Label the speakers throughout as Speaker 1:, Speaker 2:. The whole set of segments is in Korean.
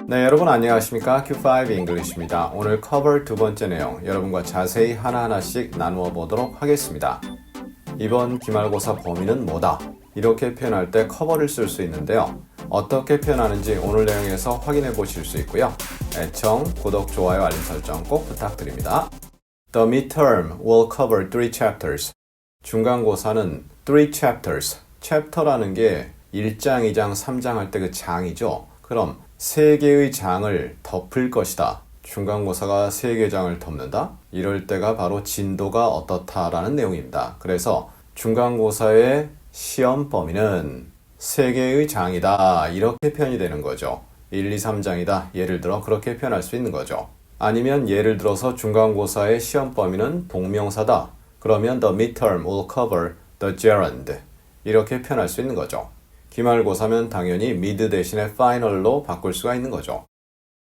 Speaker 1: 네, 여러분 안녕하십니까? Q5 English입니다. 오늘 커버 두 번째 내용 여러분과 자세히 하나하나씩 나누어 보도록 하겠습니다. 이번 기말고사 범위는 뭐다? 이렇게 표현할 때 커버를 쓸 수 있는데요. 어떻게 표현하는지 오늘 내용에서 확인해 보실 수 있고요. 애청, 구독, 좋아요, 알림 설정 꼭 부탁드립니다. The midterm will cover 3 chapters. 중간고사는 3 chapters. 챕터라는 게 1장, 2장, 3장 할 때 그 장이죠. 그럼 3개의 장을 덮을 것이다. 중간고사가 3개 장을 덮는다? 이럴 때가 바로 진도가 어떻다라는 내용입니다. 그래서 중간고사의 시험 범위는 3개의 장이다. 이렇게 표현이 되는 거죠. 1, 2, 3장이다. 예를 들어 그렇게 표현할 수 있는 거죠. 아니면 예를 들어서 중간고사의 시험 범위는 동명사다. 그러면 the midterm will cover the gerund. 이렇게 표현할 수 있는 거죠. 기말고사면 당연히 mid 대신에 final로 바꿀 수가 있는 거죠.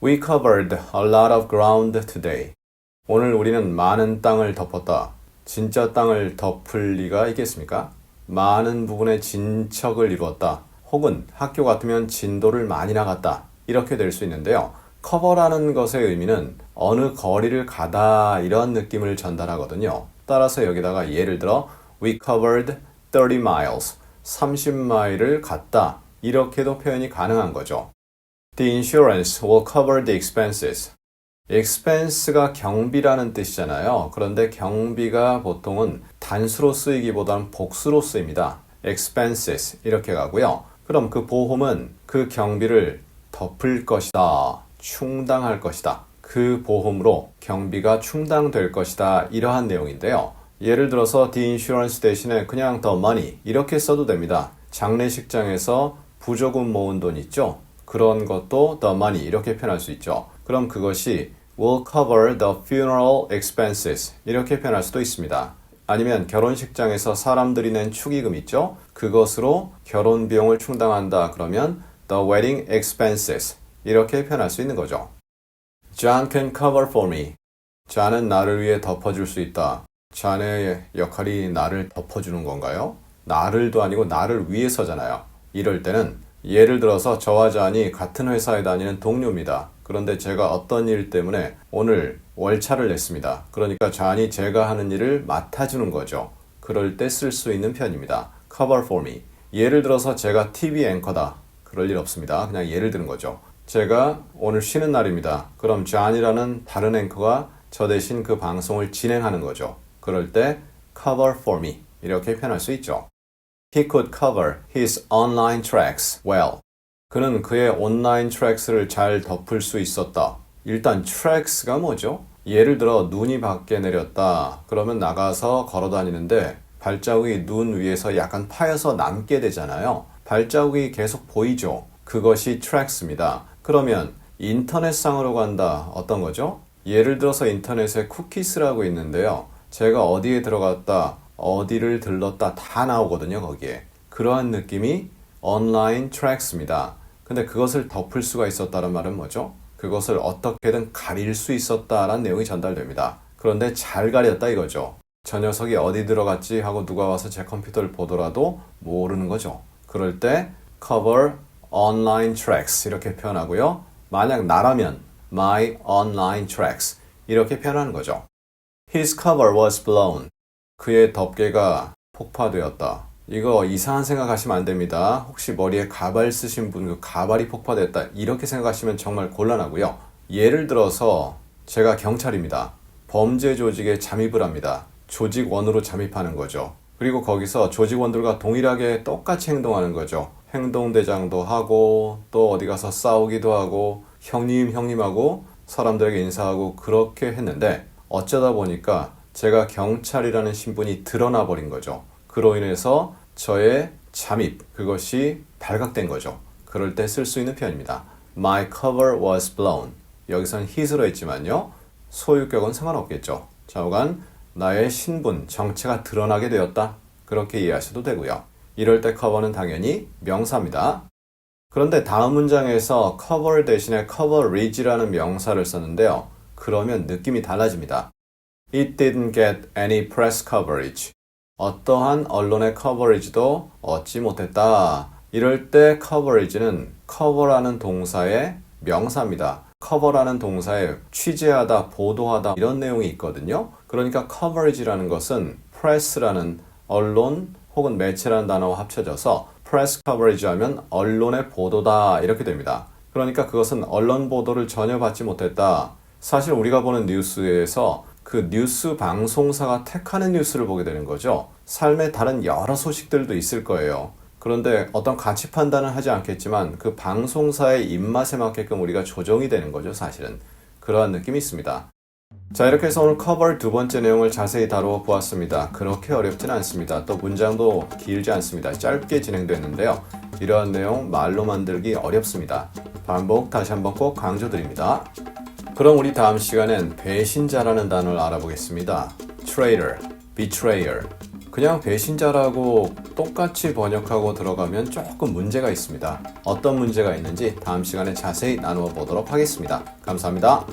Speaker 1: We covered a lot of ground today. 오늘 우리는 많은 땅을 덮었다. 진짜 땅을 덮을 리가 있겠습니까? 많은 부분의 진척을 이루었다. 혹은 학교 같으면 진도를 많이 나갔다. 이렇게 될 수 있는데요. 커버라는 것의 의미는 어느 거리를 가다 이런 느낌을 전달하거든요. 따라서 여기다가 예를 들어 We covered 30 miles. 30마일을 갔다. 이렇게도 표현이 가능한 거죠. The insurance will cover the expenses. expense가 경비라는 뜻이잖아요. 그런데 경비가 보통은 단수로 쓰이기보다는 복수로 쓰입니다. expenses 이렇게 가고요. 그럼 그 보험은 그 경비를 덮을 것이다. 충당할 것이다. 그 보험으로 경비가 충당될 것이다. 이러한 내용인데요. 예를 들어서 the insurance 대신에 그냥 the money 이렇게 써도 됩니다. 장례식장에서 부조금 모은 돈 있죠? 그런 것도 the money 이렇게 표현할 수 있죠. 그럼 그것이 will cover the funeral expenses 이렇게 표현할 수도 있습니다. 아니면 결혼식장에서 사람들이 낸 축의금 있죠? 그것으로 결혼 비용을 충당한다. 그러면 the wedding expenses 이렇게 표현할 수 있는 거죠. John can cover for me. John은 나를 위해 덮어줄 수 있다. 자네의 역할이 나를 덮어주는 건가요? 나를도 아니고 나를 위해서잖아요. 이럴 때는 예를 들어서 저와 잔이 같은 회사에 다니는 동료입니다. 그런데 제가 어떤 일 때문에 오늘 월차를 냈습니다. 그러니까 잔이 제가 하는 일을 맡아주는 거죠. 그럴 때 쓸 수 있는 편입니다. Cover for me. 예를 들어서 제가 TV 앵커다. 그럴 일 없습니다. 그냥 예를 드는 거죠. 제가 오늘 쉬는 날입니다. 그럼 잔이라는 다른 앵커가 저 대신 그 방송을 진행하는 거죠. 그럴 때 cover for me 이렇게 표현할 수 있죠. He could cover his online tracks well. 그는 그의 온라인 트랙스를 잘 덮을 수 있었다. 일단 tracks가 뭐죠? 예를 들어 눈이 밖에 내렸다. 그러면 나가서 걸어 다니는데 발자국이 눈 위에서 약간 파여서 남게 되잖아요. 발자국이 계속 보이죠. 그것이 tracks입니다. 그러면 인터넷상으로 간다. 어떤 거죠? 예를 들어서 인터넷에 쿠키스라고 있는데요. 제가 어디에 들어갔다, 어디를 들렀다 다 나오거든요, 거기에. 그러한 느낌이 온라인 트랙스입니다. 근데 그것을 덮을 수가 있었다는 말은 뭐죠? 그것을 어떻게든 가릴 수 있었다라는 내용이 전달됩니다. 그런데 잘 가렸다 이거죠. 저 녀석이 어디 들어갔지 하고 누가 와서 제 컴퓨터를 보더라도 모르는 거죠. 그럴 때 cover online tracks 이렇게 표현하고요. 만약 나라면 my online tracks 이렇게 표현하는 거죠. His cover was blown. 그의 덮개가 폭파되었다. 이거 이상한 생각하시면 안 됩니다. 혹시 머리에 가발 쓰신 분 그 가발이 폭파됐다. 이렇게 생각하시면 정말 곤란하고요. 예를 들어서 제가 경찰입니다. 범죄 조직에 잠입을 합니다. 조직원으로 잠입하는 거죠. 그리고 거기서 조직원들과 동일하게 똑같이 행동하는 거죠. 행동대장도 하고 또 어디 가서 싸우기도 하고 형님하고 사람들에게 인사하고 그렇게 했는데 어쩌다 보니까 제가 경찰이라는 신분이 드러나 버린 거죠. 그로 인해서 저의 잠입, 그것이 발각된 거죠. 그럴 때 쓸 수 있는 표현입니다. My cover was blown. 여기선 his로 했지만요. 소유격은 상관없겠죠. 좌우간 나의 신분, 정체가 드러나게 되었다. 그렇게 이해하셔도 되고요. 이럴 때 cover는 당연히 명사입니다. 그런데 다음 문장에서 cover 대신에 coveragera는 명사를 썼는데요. 그러면 느낌이 달라집니다. It didn't get any press coverage. 어떠한 언론의 coverage도 얻지 못했다. 이럴 때 coverage는 cover라는 동사의 명사입니다. cover라는 동사에 취재하다, 보도하다 이런 내용이 있거든요. 그러니까 coverage라는 것은 press라는 언론 혹은 매체라는 단어와 합쳐져서 press coverage 하면 언론의 보도다 이렇게 됩니다. 그러니까 그것은 언론 보도를 전혀 받지 못했다. 사실 우리가 보는 뉴스에서 그 뉴스 방송사가 택하는 뉴스를 보게 되는 거죠. 삶의 다른 여러 소식들도 있을 거예요. 그런데 어떤 가치 판단은 하지 않겠지만 그 방송사의 입맛에 맞게끔 우리가 조정이 되는 거죠, 사실은. 그러한 느낌이 있습니다. 자, 이렇게 해서 오늘 커버 두 번째 내용을 자세히 다루어 보았습니다. 그렇게 어렵진 않습니다. 또 문장도 길지 않습니다. 짧게 진행됐는데요. 이러한 내용 말로 만들기 어렵습니다. 반복 다시 한번 꼭 강조드립니다. 그럼 우리 다음 시간엔 배신자라는 단어를 알아보겠습니다. traitor, betrayer. 그냥 배신자라고 똑같이 번역하고 들어가면 조금 문제가 있습니다. 어떤 문제가 있는지 다음 시간에 자세히 나누어 보도록 하겠습니다. 감사합니다.